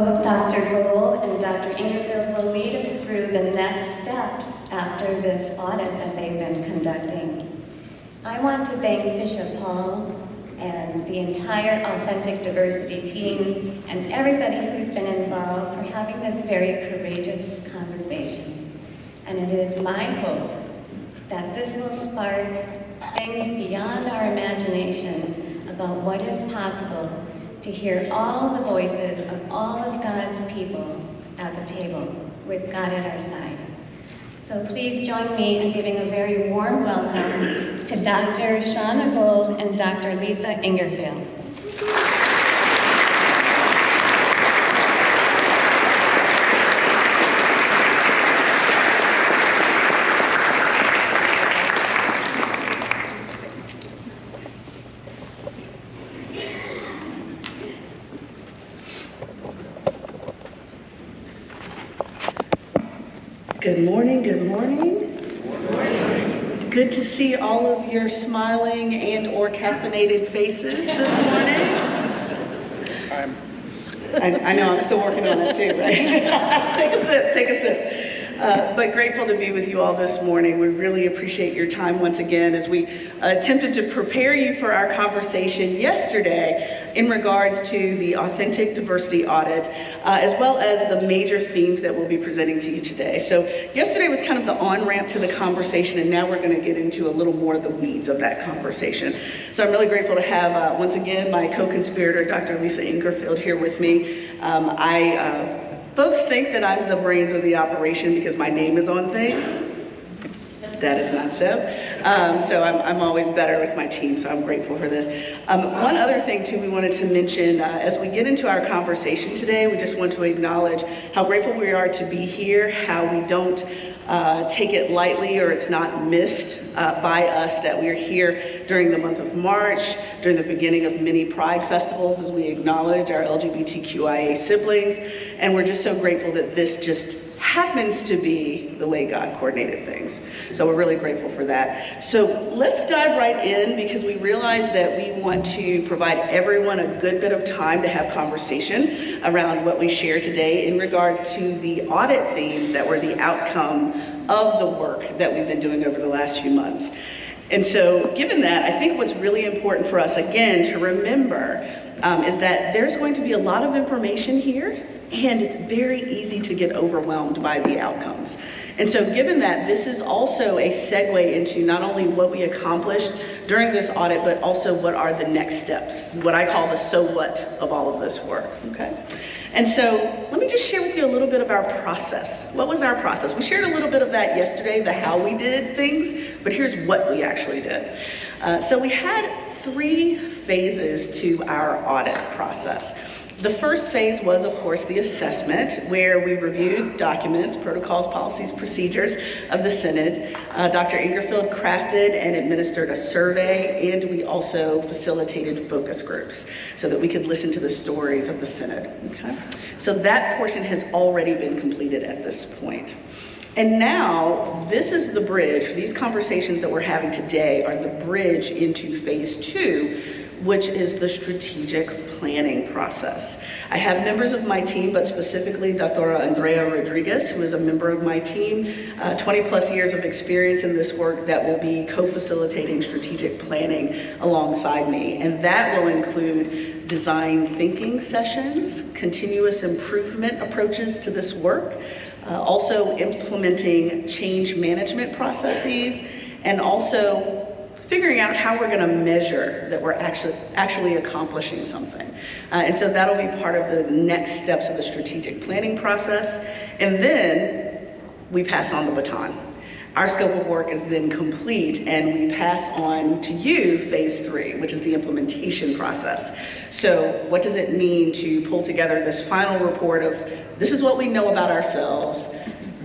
Both Dr. Gold and Dr. Ingerfield will lead us through the next steps after this audit that they've been conducting. I want to thank Bishop Hall and the entire Authentic Diversity team and everybody who's been involved for having this very courageous conversation. And it is my hope that this will spark things beyond our imagination about what is possible to hear all the voices of all of God's people at the table with God at our side. So please join me in giving a very warm welcome to Dr. Shauna Gold and Dr. Lisa Ingerfield. Good morning, good morning. Good morning. Good to see all of your smiling and or caffeinated faces this morning. I know, I'm still working on it too, right? Take a sip. But grateful to be with you all this morning. We really appreciate your time once again as we attempted to prepare you for our conversation yesterday in regards to the Authentic Diversity Audit, as well as the major themes that we'll be presenting to you today. So yesterday was kind of the on-ramp to the conversation, and now we're going to get into a little more of the weeds of that conversation. So I'm really grateful to have, once again, my co-conspirator, Dr. Lisa Ingerfield, here with me. Folks think that I'm the brains of the operation because my name is on things. That is not so. So I'm always better with my team, so I'm grateful for this. One other thing too we wanted to mention, as we get into our conversation today, we just want to acknowledge how grateful we are to be here, how we don't take it lightly or it's not missed by us that we're here during the month of March, during the beginning of many Pride festivals as we acknowledge our LGBTQIA siblings. And we're just so grateful that this just happens to be the way God coordinated things. So we're really grateful for that. So let's dive right in because we realize that we want to provide everyone a good bit of time to have conversation around what we share today in regards to the audit themes that were the outcome of the work that we've been doing over the last few months. And so given that, I think what's really important for us, again, to remember is that there's going to be a lot of information here, and it's very easy to get overwhelmed by the outcomes. And so given that, this is also a segue into not only what we accomplished during this audit, but also what are the next steps, what I call the so what of all of this work, okay? And so let me just share with you a little bit of our process. What was our process? We shared a little bit of that yesterday, the how we did things, but here's what we actually did. So we had 3 phases to our audit process. The first phase was, of course, the assessment, where we reviewed documents, protocols, policies, procedures of the Synod. Dr. Ingerfield crafted and administered a survey, and we also facilitated focus groups so that we could listen to the stories of the Synod. Okay? So that portion has already been completed at this point. And now, this is the bridge. These conversations that we're having today are the bridge into phase 2, which is the strategic planning process. I have members of my team, but specifically Dr. Andrea Rodriguez, who is a member of my team, 20 plus years of experience in this work, that will be co-facilitating strategic planning alongside me. And that will include design thinking sessions, continuous improvement approaches to this work, also implementing change management processes, and also figuring out how we're going to measure that we're actually accomplishing something. And so that'll be part of the next steps of the strategic planning process. And then we pass on the baton. Our scope of work is then complete, and we pass on to you phase 3, which is the implementation process. So what does it mean to pull together this final report of this is what we know about ourselves,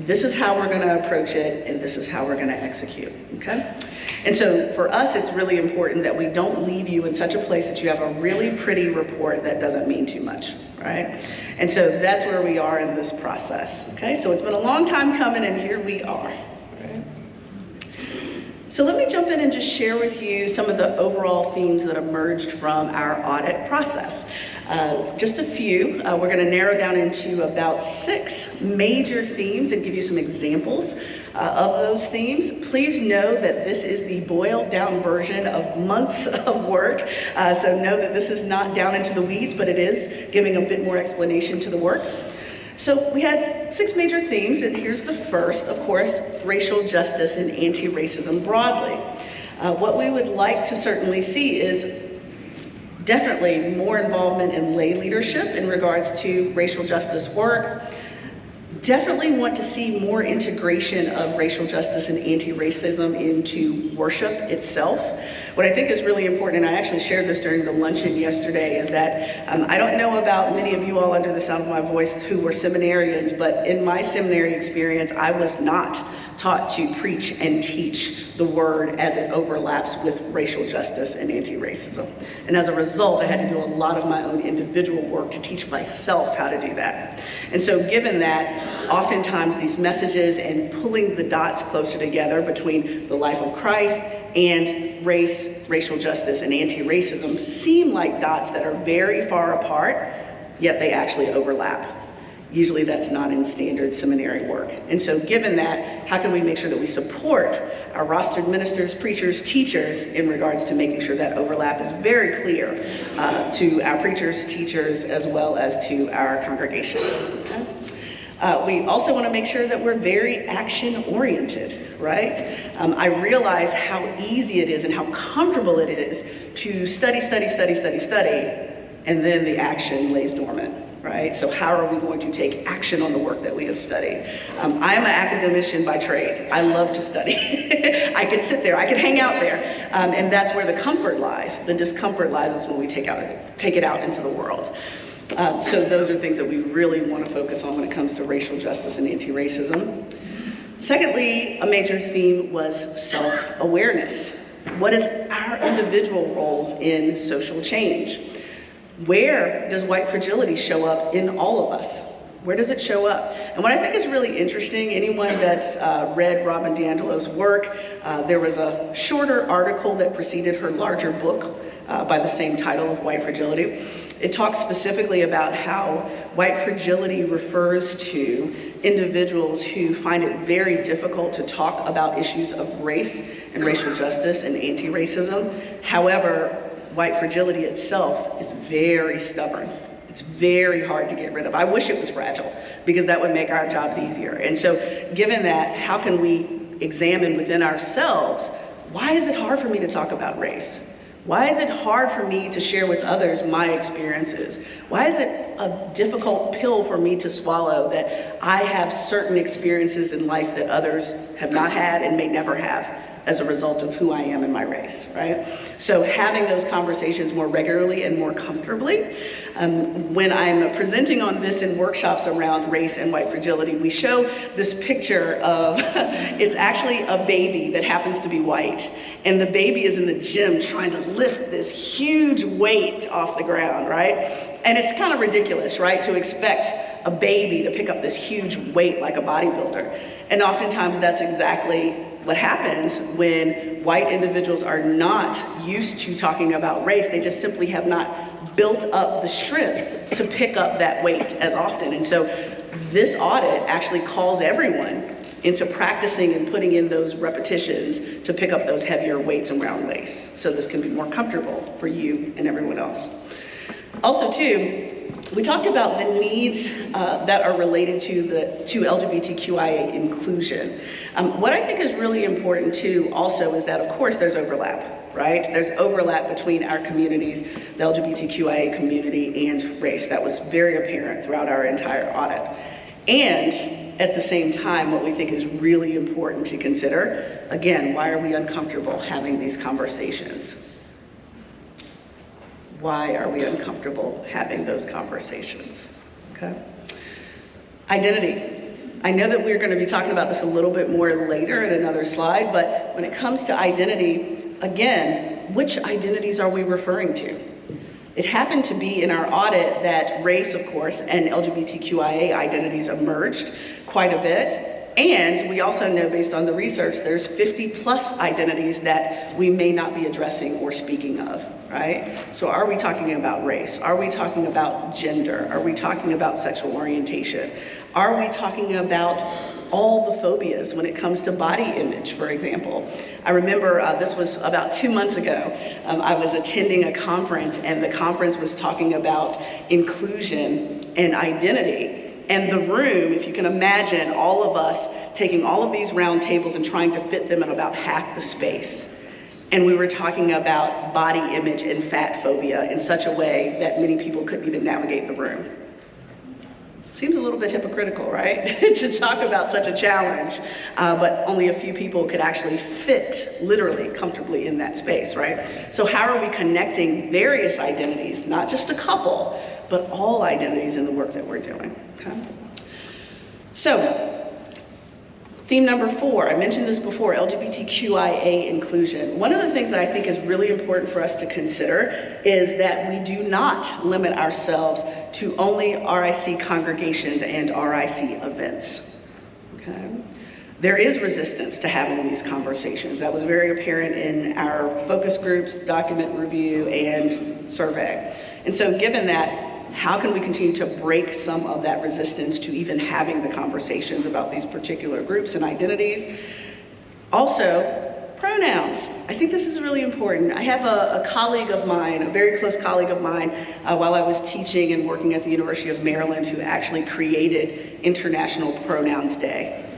this is how we're going to approach it, and this is how we're going to execute, okay? And so for us, it's really important that we don't leave you in such a place that you have a really pretty report that doesn't mean too much, right? And so that's where we are in this process, okay? So it's been a long time coming, and here we are. So let me jump in and just share with you some of the overall themes that emerged from our audit process. Just a few. We're going to narrow down into about 6 major themes and give you some examples of those themes. Please know that this is the boiled down version of months of work. So know that this is not down into the weeds, but it is giving a bit more explanation to the work. So we had 6 major themes, and here's the first, of course, racial justice and anti-racism broadly. What we would like to certainly see is definitely more involvement in lay leadership in regards to racial justice work. Definitely want to see more integration of racial justice and anti-racism into worship itself. What I think is really important, and I actually shared this during the luncheon yesterday, is that I don't know about many of you all under the sound of my voice who were seminarians, but in my seminary experience, I was not taught to preach and teach the word as it overlaps with racial justice and anti-racism. And as a result, I had to do a lot of my own individual work to teach myself how to do that. And so given that, oftentimes these messages and pulling the dots closer together between the life of Christ and race, racial justice, and anti-racism seem like dots that are very far apart, yet they actually overlap. Usually that's not in standard seminary work. And so given that, how can we make sure that we support our rostered ministers, preachers, teachers in regards to making sure that overlap is very clear to our preachers, teachers, as well as to our congregations. Okay? We also want to make sure that we're very action-oriented, right? I realize how easy it is and how comfortable it is to study, and then the action lays dormant. Right? So how are we going to take action on the work that we have studied? I am an academician by trade. I love to study. I could sit there, I could hang out there, and that's where the comfort lies. The discomfort lies is when we take it out into the world. So those are things that we really want to focus on when it comes to racial justice and anti-racism. Secondly, a major theme was self-awareness. What is our individual roles in social change? Where does white fragility show up in all of us? Where does it show up? And what I think is really interesting, anyone that read Robin DiAngelo's work, there was a shorter article that preceded her larger book by the same title of White Fragility. It talks specifically about how white fragility refers to individuals who find it very difficult to talk about issues of race and racial justice and anti-racism. However, white fragility itself is very stubborn. It's very hard to get rid of. I wish it was fragile because that would make our jobs easier. And so given that, how can we examine within ourselves, why is it hard for me to talk about race? Why is it hard for me to share with others my experiences? Why is it a difficult pill for me to swallow that I have certain experiences in life that others have not had and may never have as a result of who I am and my race, right? So having those conversations more regularly and more comfortably. When I'm presenting on this in workshops around race and white fragility, we show this picture of, it's actually a baby that happens to be white, and the baby is in the gym trying to lift this huge weight off the ground, right? And it's kind of ridiculous, right, to expect a baby to pick up this huge weight like a bodybuilder. And oftentimes that's exactly what happens when white individuals are not used to talking about race. They just simply have not built up the strength to pick up that weight as often. And so this audit actually calls everyone into practicing and putting in those repetitions to pick up those heavier weights around race. So this can be more comfortable for you and everyone else. Also too, we talked about the needs that are related to LGBTQIA inclusion. What I think is really important too also is that, of course, there's overlap, right? There's overlap between our communities, the LGBTQIA community and race. That was very apparent throughout our entire audit. And at the same time, what we think is really important to consider, again, why are we uncomfortable having these conversations? Why are we uncomfortable having those conversations? Okay. Identity. I know that we're going to be talking about this a little bit more later in another slide, but when it comes to identity, again, which identities are we referring to? It happened to be in our audit that race, of course, and LGBTQIA identities emerged quite a bit. And we also know, based on the research, there's 50 plus identities that we may not be addressing or speaking of, right? So are we talking about race? Are we talking about gender? Are we talking about sexual orientation? Are we talking about all the phobias when it comes to body image, for example? I remember this was about 2 months ago. I was attending a conference, and the conference was talking about inclusion and identity. And the room, if you can imagine all of us taking all of these round tables and trying to fit them in about half the space. And we were talking about body image and fat phobia in such a way that many people couldn't even navigate the room. Seems a little bit hypocritical, right? To talk about such a challenge, but only a few people could actually fit literally comfortably in that space, right? So how are we connecting various identities, not just a couple, but all identities in the work that we're doing, okay? So, theme number 4, I mentioned this before, LGBTQIA inclusion. One of the things that I think is really important for us to consider is that we do not limit ourselves to only RIC congregations and RIC events, okay? There is resistance to having these conversations. That was very apparent in our focus groups, document review, and survey. And so given that, how can we continue to break some of that resistance to even having the conversations about these particular groups and identities? Also, pronouns. I think this is really important. I have a colleague of mine, a very close colleague of mine, while I was teaching and working at the University of Maryland, who actually created International Pronouns Day.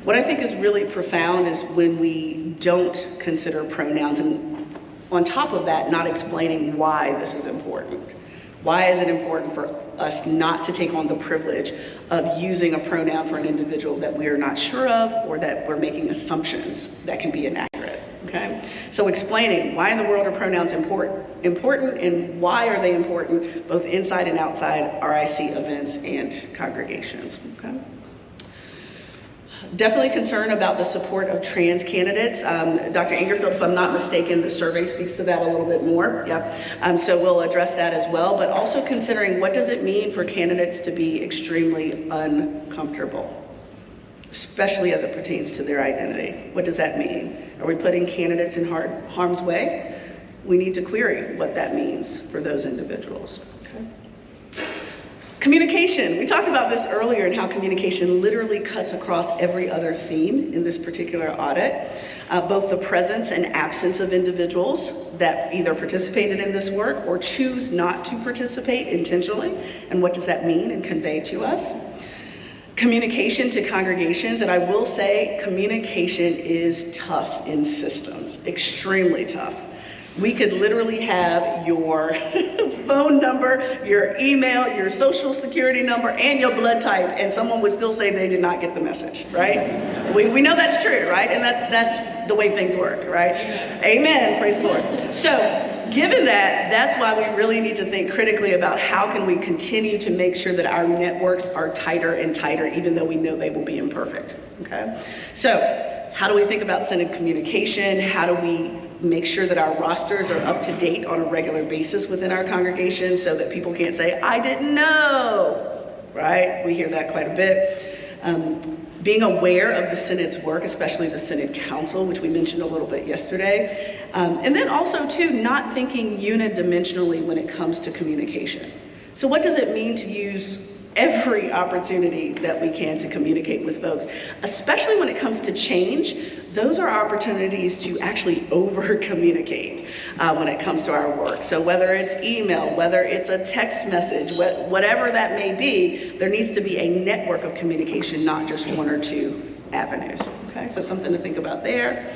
What I think is really profound is when we don't consider pronouns, and on top of that, not explaining why this is important. Why is it important for us not to take on the privilege of using a pronoun for an individual that we are not sure of, or that we're making assumptions that can be inaccurate, okay? So explaining why in the world are pronouns important and why are they important both inside and outside RIC events and congregations, okay? Definitely concerned about the support of trans candidates. Dr. Angerfield, if I'm not mistaken, the survey speaks to that a little bit more. Yeah. So we'll address that as well, but also considering what does it mean for candidates to be extremely uncomfortable, especially as it pertains to their identity. What does that mean? Are we putting candidates in harm's way? We need to query what that means for those individuals. Okay. Communication. We talked about this earlier and how communication literally cuts across every other theme in this particular audit. Both the presence and absence of individuals that either participated in this work or choose not to participate intentionally, and what does that mean and convey to us. Communication to congregations, and I will say communication is tough in systems, extremely tough. We could literally have your phone number, your email, your social security number, and your blood type, and someone would still say they did not get the message, right? We know that's true, right? And that's the way things work, right? Amen. Praise the Lord. So, given that, that's why we really need to think critically about how can we continue to make sure that our networks are tighter and tighter, even though we know they will be imperfect, okay? So, how do we think about Synod communication? How do we make sure that our rosters are up to date on a regular basis within our congregation so that people can't say, I didn't know, right? We hear that quite a bit. Being aware of the Synod's work, especially the Synod Council, which we mentioned a little bit yesterday. And then also too, not thinking unidimensionally when it comes to communication. So what does it mean to use every opportunity that we can to communicate with folks, especially when it comes to change? Those are opportunities to actually over-communicate when it comes to our work. So whether it's email, whether it's a text message, whatever that may be, there needs to be a network of communication, not just one or two avenues. Okay, so something to think about there.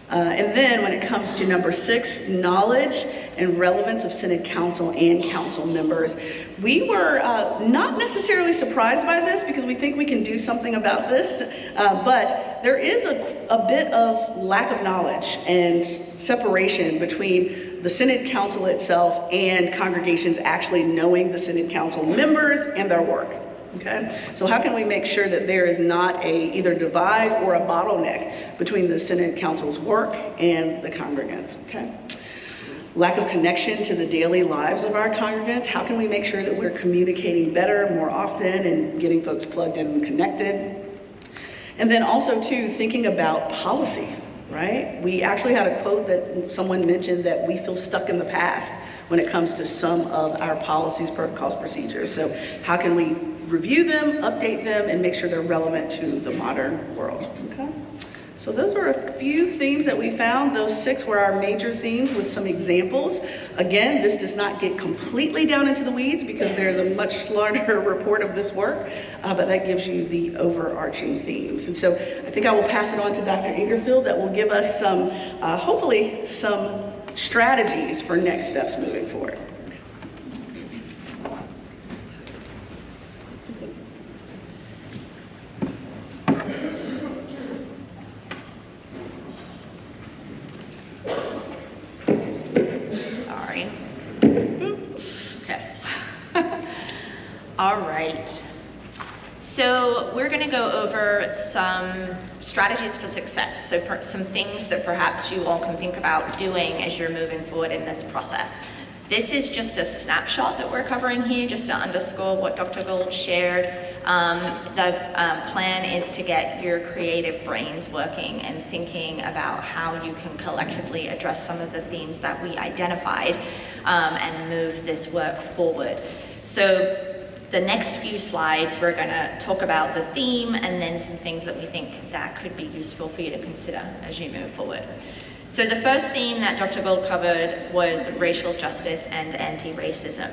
And then when it comes to number 6, knowledge and relevance of Synod Council and council members, we were not necessarily surprised by this because we think we can do something about this, but there is a bit of lack of knowledge and separation between the Synod Council itself and congregations actually knowing the Synod Council members and their work. Okay, so how can we make sure that there is not a either divide or a bottleneck between the Synod Council's work and the congregants? Okay, lack of connection to the daily lives of our congregants. How can we make sure that we're communicating better, more often, and getting folks plugged in and connected? And then also too, thinking about policy, right? We actually had a quote that someone mentioned that we feel stuck in the past when it comes to some of our policies, protocols, procedures. So how can we review them, update them, and make sure they're relevant to the modern world, okay? So those were a few themes that we found. Those 6 were our major themes with some examples. Again, this does not get completely down into the weeds because there's a much larger report of this work, but that gives you the overarching themes. And so I think I will pass it on to Dr. Ingerfield that will give us some, hopefully, some strategies for next steps moving forward. All right, so we're going to go over some strategies for success. So for some things that perhaps you all can think about doing as you're moving forward in this process. This is just a snapshot that we're covering here, just to underscore what Dr. Gould shared. The plan is to get your creative brains working and thinking about how you can collectively address some of the themes that we identified and move this work forward. So the next few slides, we're going to talk about the theme and then some things that we think that could be useful for you to consider as you move forward. So the first theme that Dr. Gould covered was racial justice and anti-racism.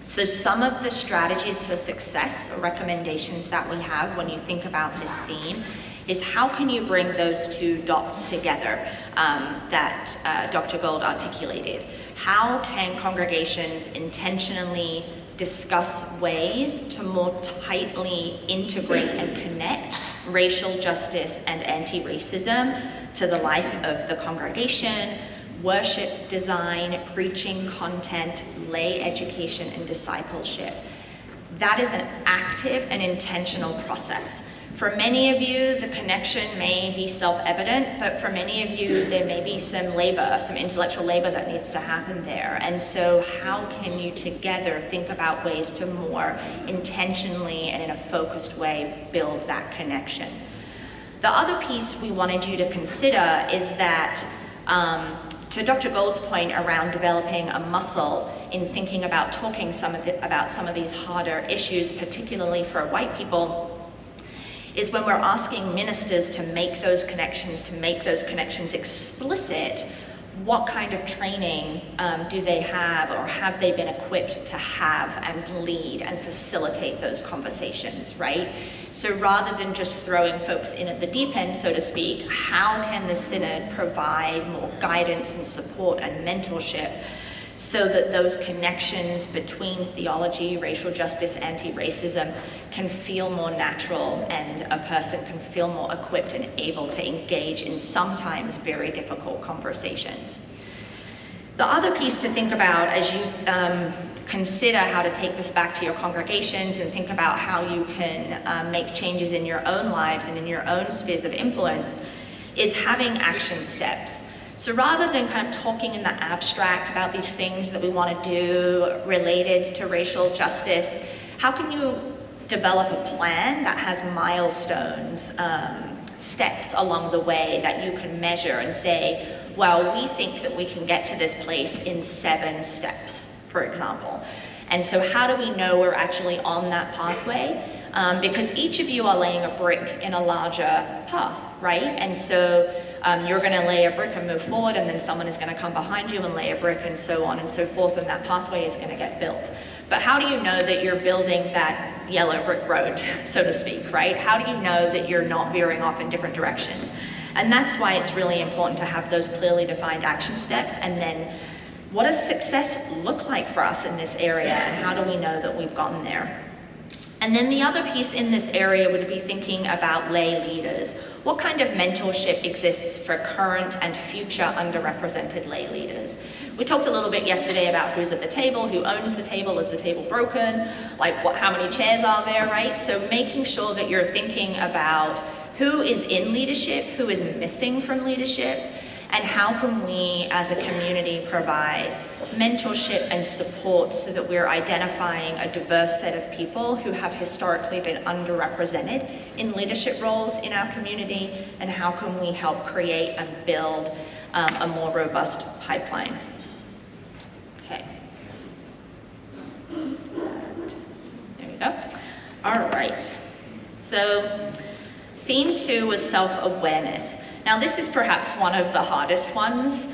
So some of the strategies for success or recommendations that we have when you think about this theme is how can you bring those 2 dots together that Dr. Gould articulated? How can congregations intentionally discuss ways to more tightly integrate and connect racial justice and anti-racism to the life of the congregation, worship design, preaching content, lay education, and discipleship? That is an active and intentional process. For many of you, the connection may be self-evident, but for many of you, there may be some labor, some intellectual labor that needs to happen there. And so how can you together think about ways to more intentionally and in a focused way build that connection? The other piece we wanted you to consider is that, to Dr. Gould's point around developing a muscle in thinking about talking about some of these harder issues, particularly for white people, is when we're asking ministers to make those connections explicit, what kind of training do they have or have they been equipped to have and lead and facilitate those conversations, right? So rather than just throwing folks in at the deep end, so to speak, how can the Synod provide more guidance and support and mentorship so that those connections between theology, racial justice, anti-racism can feel more natural and a person can feel more equipped and able to engage in sometimes very difficult conversations. The other piece to think about as you consider how to take this back to your congregations and think about how you can make changes in your own lives and in your own spheres of influence is having action steps. So rather than kind of talking in the abstract about these things that we want to do related to racial justice, how can you develop a plan that has milestones, steps along the way that you can measure and say, well, we think that we can get to this place in 7 steps, for example. And so how do we know we're actually on that pathway? Because each of you are laying a brick in a larger path, right? And so you're going to lay a brick and move forward, and then someone is going to come behind you and lay a brick, and so on and so forth, and that pathway is going to get built. But how do you know that you're building that yellow brick road, so to speak, right? How do you know that you're not veering off in different directions? And that's why it's really important to have those clearly defined action steps, and then what does success look like for us in this area, and how do we know that we've gotten there? And then the other piece in this area would be thinking about lay leaders. What kind of mentorship exists for current and future underrepresented lay leaders? We talked a little bit yesterday about who's at the table, who owns the table, is the table broken, like how many chairs are there, right? So making sure that you're thinking about who is in leadership, who is missing from leadership, And how can we as a community provide mentorship and support so that we're identifying a diverse set of people who have historically been underrepresented in leadership roles in our community, and how can we help create and build a more robust pipeline. Okay. There we go. All right. So theme 2 was self-awareness. Now this is perhaps one of the hardest ones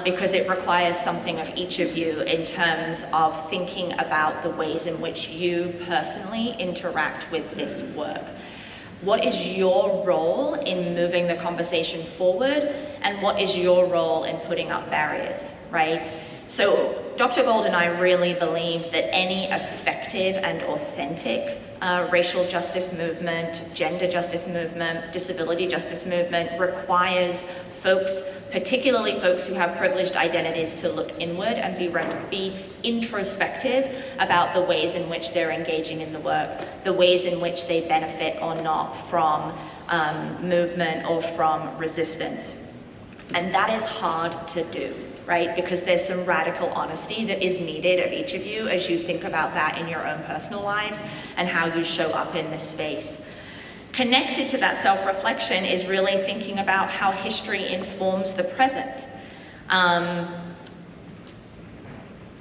because it requires something of each of you in terms of thinking about the ways in which you personally interact with this work. What is your role in moving the conversation forward, and what is your role in putting up barriers, right? So Dr. Gold and I really believe that any effective and authentic racial justice movement, gender justice movement, disability justice movement requires folks, particularly folks who have privileged identities, to look inward and be introspective about the ways in which they're engaging in the work, the ways in which they benefit or not from movement or from resistance. And that is hard to do, right? Because there's some radical honesty that is needed of each of you as you think about that in your own personal lives and how you show up in this space. Connected to that self-reflection is really thinking about how history informs the present.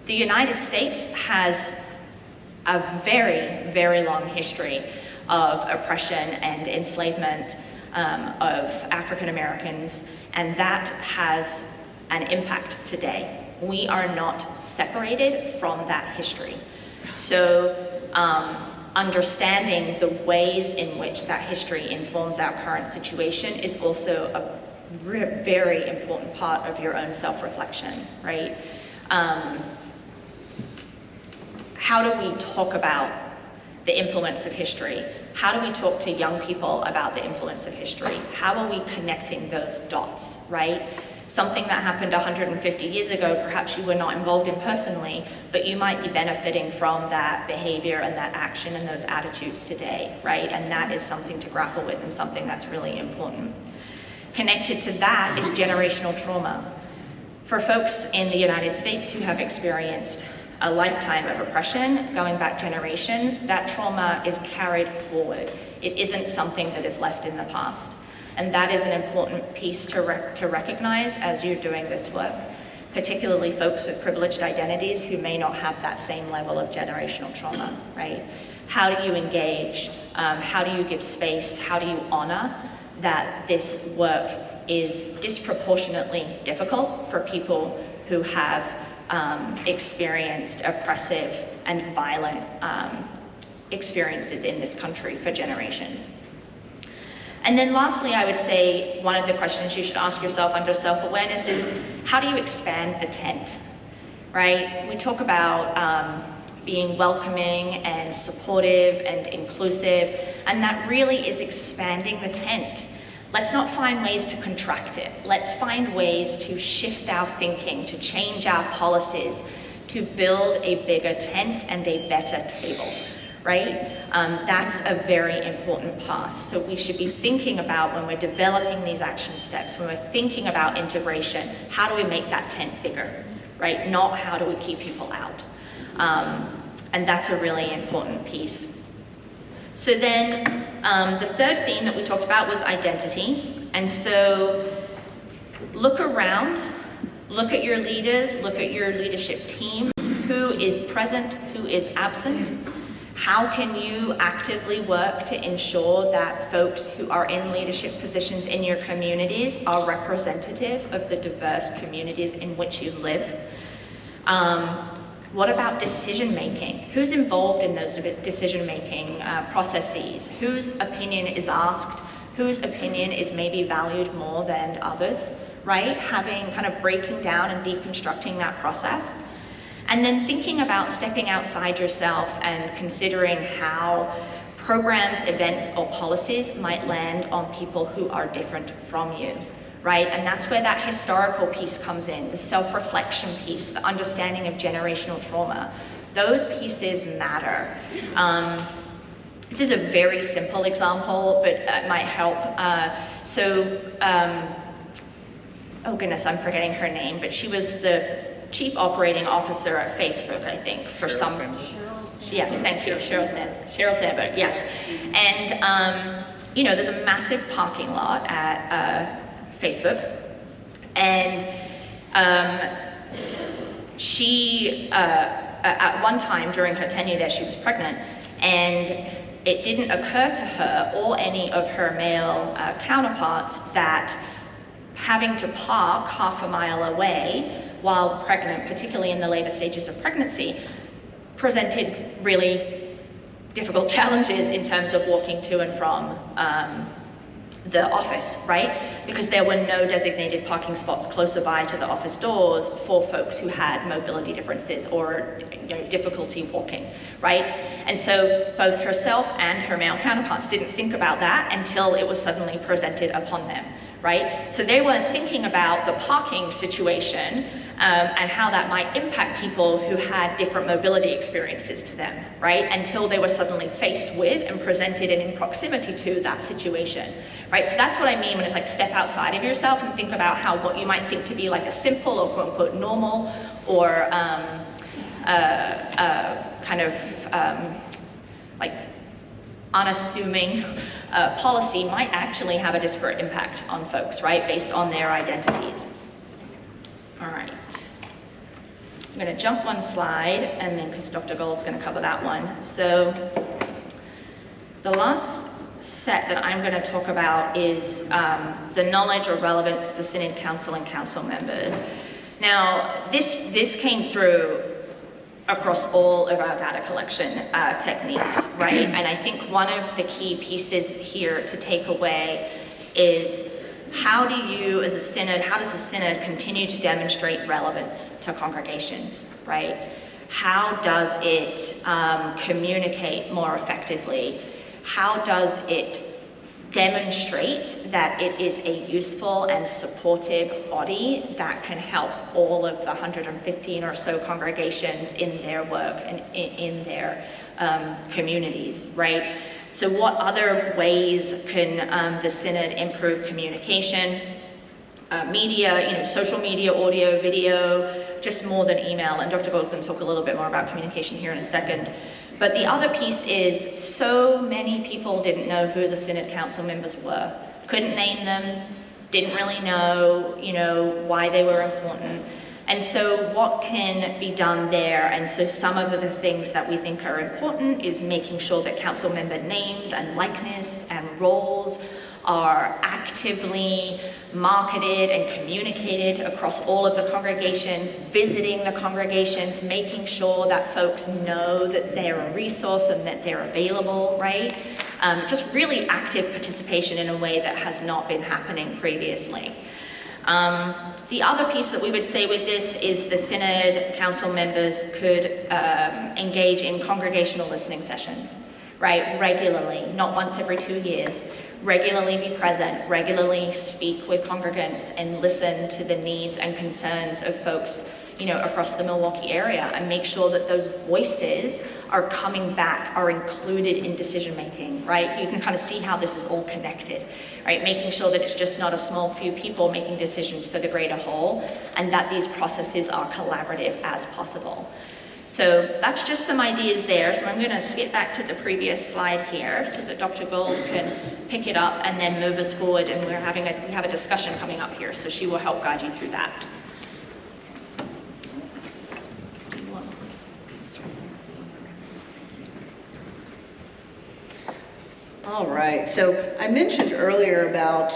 The United States has a very, very long history of oppression and enslavement of African Americans, and that has an impact today. We are not separated from that history. So understanding the ways in which that history informs our current situation is also a very important part of your own self-reflection, right? How do we talk about the influence of history? How do we talk to young people about the influence of history? How are we connecting those dots, right? Something that happened 150 years ago, perhaps you were not involved in personally, but you might be benefiting from that behavior and that action and those attitudes today, right? And that is something to grapple with and something that's really important. Connected to that is generational trauma. For folks in the United States who have experienced a lifetime of oppression, going back generations, that trauma is carried forward. It isn't something that is left in the past. And that is an important piece to recognize as you're doing this work, particularly folks with privileged identities who may not have that same level of generational trauma, right? How do you engage? How do you give space? How do you honor that this work is disproportionately difficult for people who have experienced oppressive and violent experiences in this country for generations? And then lastly, I would say one of the questions you should ask yourself under self-awareness is, how do you expand the tent, right? We talk about being welcoming and supportive and inclusive, and that really is expanding the tent. Let's not find ways to contract it. Let's find ways to shift our thinking, to change our policies, to build a bigger tent and a better table, right? That's a very important part. So we should be thinking about, when we're developing these action steps, when we're thinking about integration, how do we make that tent bigger, right? Not how do we keep people out. And that's a really important piece. So then the third theme that we talked about was identity. And so look around, look at your leaders, look at your leadership teams, who is present, who is absent. How can you actively work to ensure that folks who are in leadership positions in your communities are representative of the diverse communities in which you live? What about decision-making? Who's involved in those decision-making processes? Whose opinion is asked? Whose opinion is maybe valued more than others, right? Breaking down and deconstructing that process. And then thinking about stepping outside yourself and considering how programs, events, or policies might land on people who are different from you, right? And that's where that historical piece comes in, the self-reflection piece, the understanding of generational trauma. Those pieces matter. This is a very simple example, but it might help. oh goodness, I'm forgetting her name, but she was the chief operating officer at Facebook, I think, for some. Yes, thank you, Sheryl Sandberg, yes. And, you know, there's a massive parking lot at Facebook, and she, at one time during her tenure there, she was pregnant, and it didn't occur to her or any of her male counterparts that having to park half a mile away while pregnant, particularly in the later stages of pregnancy, presented really difficult challenges in terms of walking to and from the office, right? Because there were no designated parking spots closer by to the office doors for folks who had mobility differences or, you know, difficulty walking, right? And so both herself and her male counterparts didn't think about that until it was suddenly presented upon them, right? So they weren't thinking about the parking situation and how that might impact people who had different mobility experiences to them, right? Until they were suddenly faced with and presented and in proximity to that situation, right? So that's what I mean when it's like step outside of yourself and think about how what you might think to be like a simple or quote unquote normal or kind of like unassuming policy might actually have a disparate impact on folks, right? Based on their identities. All right. I'm going to jump one slide, and then because Dr. Gold's going to cover that one. So the last set that I'm going to talk about is the knowledge or relevance of the Synod Council and council members. Now, this came through across all of our data collection techniques, right? And I think one of the key pieces here to take away is how do you, as a synod, how does the synod continue to demonstrate relevance to congregations, right? How does it communicate more effectively? How does it demonstrate that it is a useful and supportive body that can help all of the 115 or so congregations in their work and in their communities, right? So what other ways can the synod improve communication? Media, you know, social media, audio, video, just more than email. And Dr. Gold's going to talk a little bit more about communication here in a second. But the other piece is so many people didn't know who the Synod Council members were, couldn't name them, didn't really know, you know, why they were important. And so what can be done there? And so some of the things that we think are important is making sure that council member names and likeness and roles are actively marketed and communicated across all of the congregations, visiting the congregations, making sure that folks know that they're a resource and that they're available, right? Just really active participation in a way that has not been happening previously. The other piece that we would say with this is the Synod council members could engage in congregational listening sessions, right? Regularly, not once every 2 years. Regularly be present, regularly speak with congregants and listen to the needs and concerns of folks, you know, across the Milwaukee area, and make sure that those voices are coming back, are included in decision making, right? You can kind of see how this is all connected, right? Making sure that it's just not a small few people making decisions for the greater whole, and that these processes are collaborative as possible. So that's just some ideas there. So I'm going to skip back to the previous slide here so that Dr. Gold can pick it up and then move us forward. And we have a discussion coming up here, so she will help guide you through that. All right, so I mentioned earlier about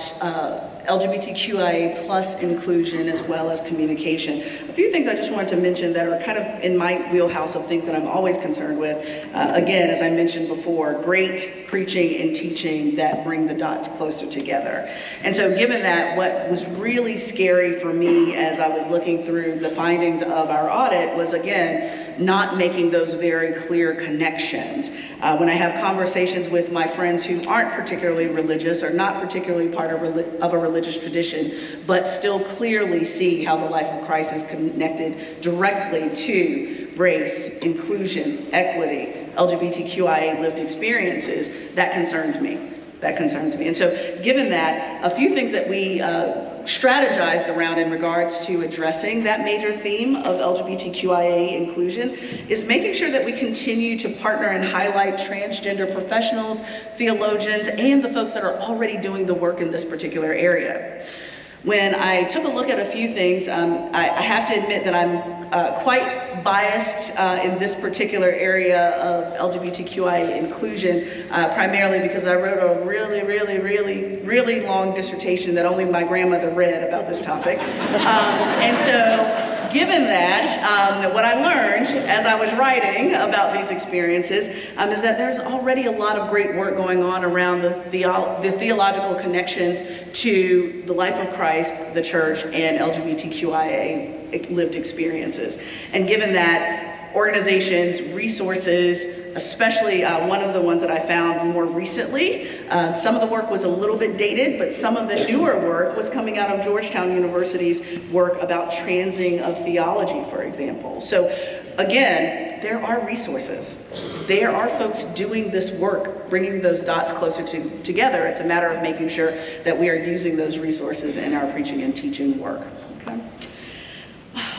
LGBTQIA plus inclusion as well as communication. A few things I just wanted to mention that are kind of in my wheelhouse of things that I'm always concerned with. Again, as I mentioned before, great preaching and teaching that bring the dots closer together. And so given that, what was really scary for me as I was looking through the findings of our audit was, again, not making those very clear connections. When I have conversations with my friends who aren't particularly religious or not particularly part of a religious tradition, but still clearly see how the life of Christ is connected directly to race, inclusion, equity, LGBTQIA lived experiences, that concerns me. That concerns me. And so given that, a few things that we strategized around in regards to addressing that major theme of LGBTQIA inclusion is making sure that we continue to partner and highlight transgender professionals, theologians, and the folks that are already doing the work in this particular area. When I took a look at a few things, I have to admit that I'm quite biased in this particular area of LGBTQIA inclusion, primarily because I wrote a really long dissertation that only my grandmother read about this topic. And so, given that, what I learned as I was writing about these experiences is that there's already a lot of great work going on around the theological connections to the life of Christ, the church, and LGBTQIA lived experiences. And given that, organizations, resources, especially one of the ones that I found more recently, some of the work was a little bit dated, but some of the newer work was coming out of Georgetown University's work about transing of theology, for example. So again, there are resources. There are folks doing this work, bringing those dots closer together. It's a matter of making sure that we are using those resources in our preaching and teaching work. Okay?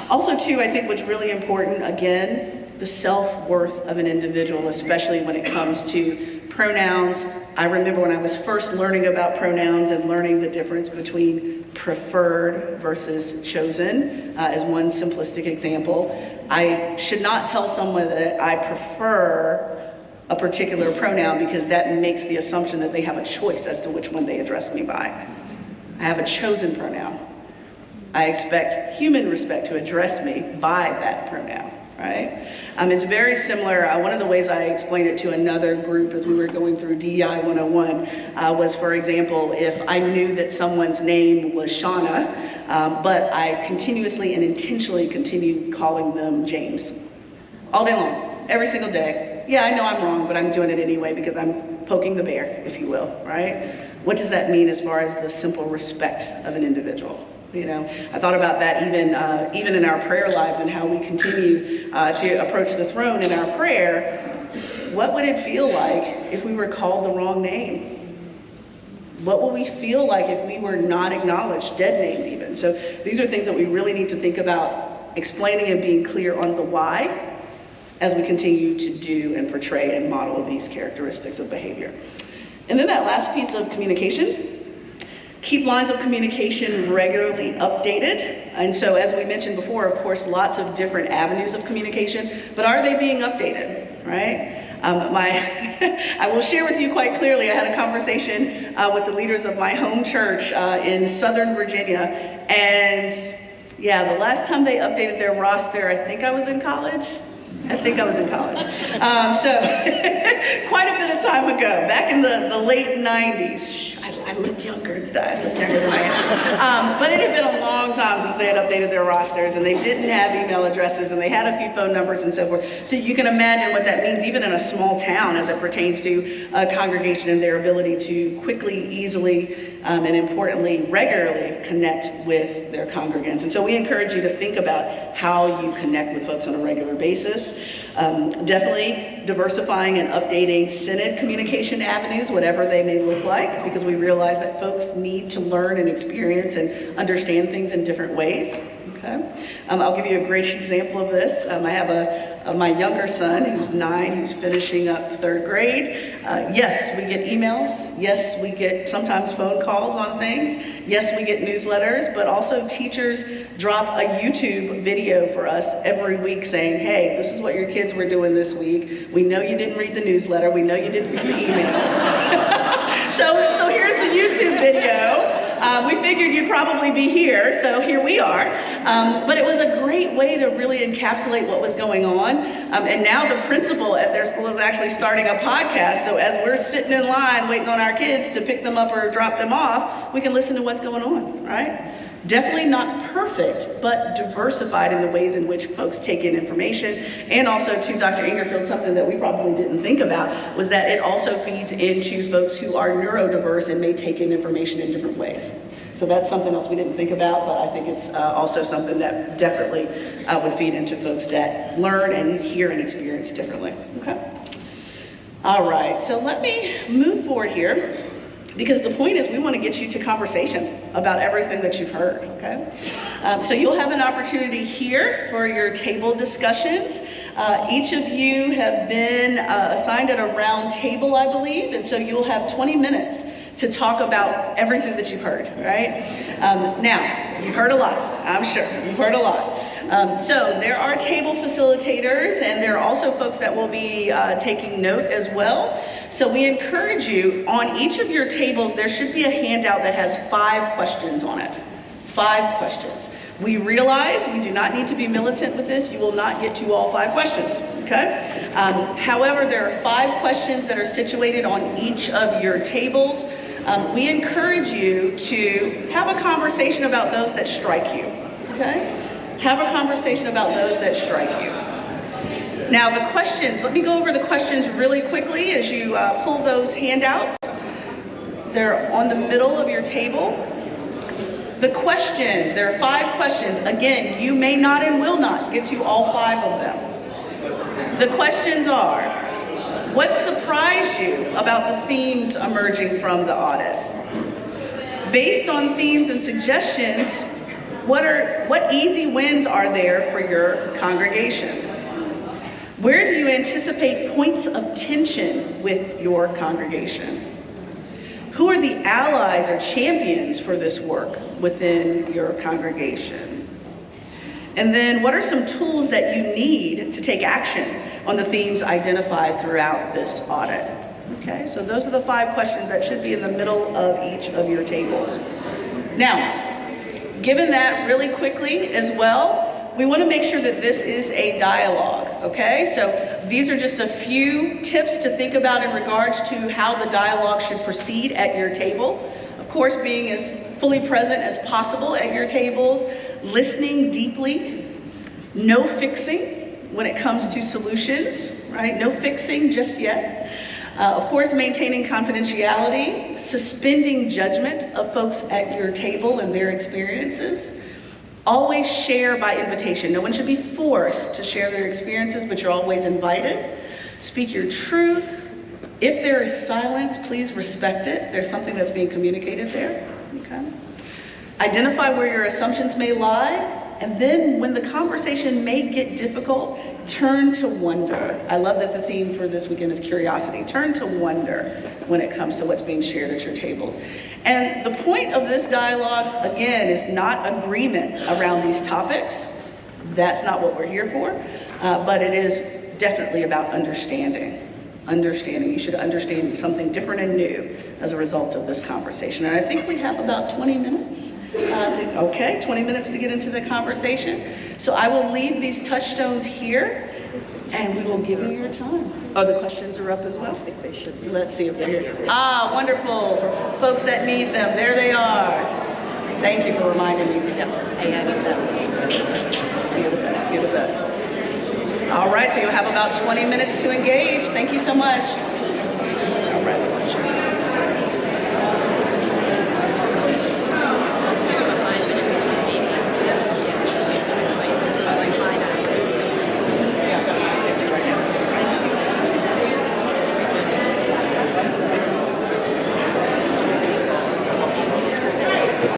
Also, too, I think what's really important, again, the self-worth of an individual, especially when it comes to pronouns. I remember when I was first learning about pronouns and learning the difference between preferred versus chosen, as one simplistic example. I should not tell someone that I prefer a particular pronoun because that makes the assumption that they have a choice as to which one they address me by. I have a chosen pronoun. I expect human respect to address me by that pronoun. Right? It's very similar. One of the ways I explained it to another group as we were going through DEI 101 was, for example, if I knew that someone's name was Shauna, but I continuously and intentionally continued calling them James. All day long, every single day. Yeah, I know I'm wrong, but I'm doing it anyway because I'm poking the bear, if you will, right? What does that mean as far as the simple respect of an individual? You know, I thought about that even in our prayer lives and how we continue to approach the throne in our prayer. What would it feel like if we were called the wrong name? What would we feel like if we were not acknowledged, dead named even? So these are things that we really need to think about explaining and being clear on the why as we continue to do and portray and model these characteristics of behavior. And then that last piece of communication. Keep lines of communication regularly updated. And so as we mentioned before, of course, lots of different avenues of communication, but are they being updated, right? I will share with you quite clearly, I had a conversation with the leaders of my home church in Southern Virginia, and yeah, the last time they updated their roster, I think I was in college. So quite a bit of time ago, back in the late 90s. I look younger than I am. But it had been a long time since they had updated their rosters, and they didn't have email addresses, and they had a few phone numbers and so forth. So you can imagine what that means, even in a small town, as it pertains to a congregation and their ability to quickly, easily, and importantly, regularly connect with their congregants. And so we encourage you to think about how you connect with folks on a regular basis. Definitely diversifying and updating synod communication avenues, whatever they may look like, because we realize that folks need to learn and experience and understand things in different ways. Okay? I'll give you a great example of this. I have my younger son who's 9, who's finishing up 3rd grade. Yes, we get emails. Yes, we get sometimes phone calls on things. Yes, we get newsletters, but also teachers drop a YouTube video for us every week saying, hey, this is what your kids were doing this week. We know you didn't read the newsletter. We know you didn't read the email. So here's the YouTube video. We figured you'd probably be here, so here we are. But it was a great way to really encapsulate what was going on. And now the principal at their school is actually starting a podcast, so as we're sitting in line waiting on our kids to pick them up or drop them off, we can listen to what's going on, right? Definitely not perfect, but diversified in the ways in which folks take in information. And also, to Dr. Ingerfield, something that we probably didn't think about was that it also feeds into folks who are neurodiverse and may take in information in different ways. So that's something else we didn't think about, but I think it's also something that definitely would feed into folks that learn and hear and experience differently. Okay. All right, so let me move forward here. Because the point is we want to get you to conversation about everything that you've heard, okay? So you'll have an opportunity here for your table discussions. Each of you have been assigned at a round table, I believe, and so you'll have 20 minutes to talk about everything that you've heard, right? Now, you've heard a lot, I'm sure, you've heard a lot. So there are table facilitators, and there are also folks that will be taking note as well. So we encourage you, on each of your tables, there should be a handout that has 5 questions on it. 5 questions. We realize we do not need to be militant with this. You will not get to all 5 questions, okay? However, there are 5 questions that are situated on each of your tables. We encourage you to have a conversation about those that strike you, okay? Have a conversation about those that strike you. Now the questions, let me go over the questions really quickly as you pull those handouts. They're on the middle of your table. The questions, there are 5 questions. Again, you may not and will not get to all 5 of them. The questions are, what surprised you about the themes emerging from the audit? Based on themes and suggestions, what easy wins are there for your congregation? Where do you anticipate points of tension with your congregation? Who are the allies or champions for this work within your congregation? And then what are some tools that you need to take action on the themes identified throughout this audit? Okay, so those are the 5 questions that should be in the middle of each of your tables. Now, given that really quickly as well, we want to make sure that this is a dialogue, okay? So these are just a few tips to think about in regards to how the dialogue should proceed at your table. Of course, being as fully present as possible at your tables, listening deeply, no fixing when it comes to solutions, right? No fixing just yet. Of course, maintaining confidentiality, suspending judgment of folks at your table and their experiences. Always share by invitation. No one should be forced to share their experiences, but you're always invited. Speak your truth. If there is silence, please respect it. There's something that's being communicated there, okay? Identify where your assumptions may lie, and then when the conversation may get difficult, turn to wonder. I love that the theme for this weekend is curiosity. Turn to wonder when it comes to what's being shared at your tables. And the point of this dialogue, again, is not agreement around these topics. That's not what we're here for, but it is definitely about understanding. Understanding. You should understand something different and new as a result of this conversation. And I think we have about 20 minutes. 20 minutes to get into the conversation. So I will leave these touchstones here, and we will give you your time. Oh, the questions are up as well? I think they should be. Let's see if they're here. Ah, wonderful. For folks that need them, there they are. Thank you for reminding me. Hey, I need them. You're the best, you're the best. All right, so you'll have about 20 minutes to engage. Thank you so much.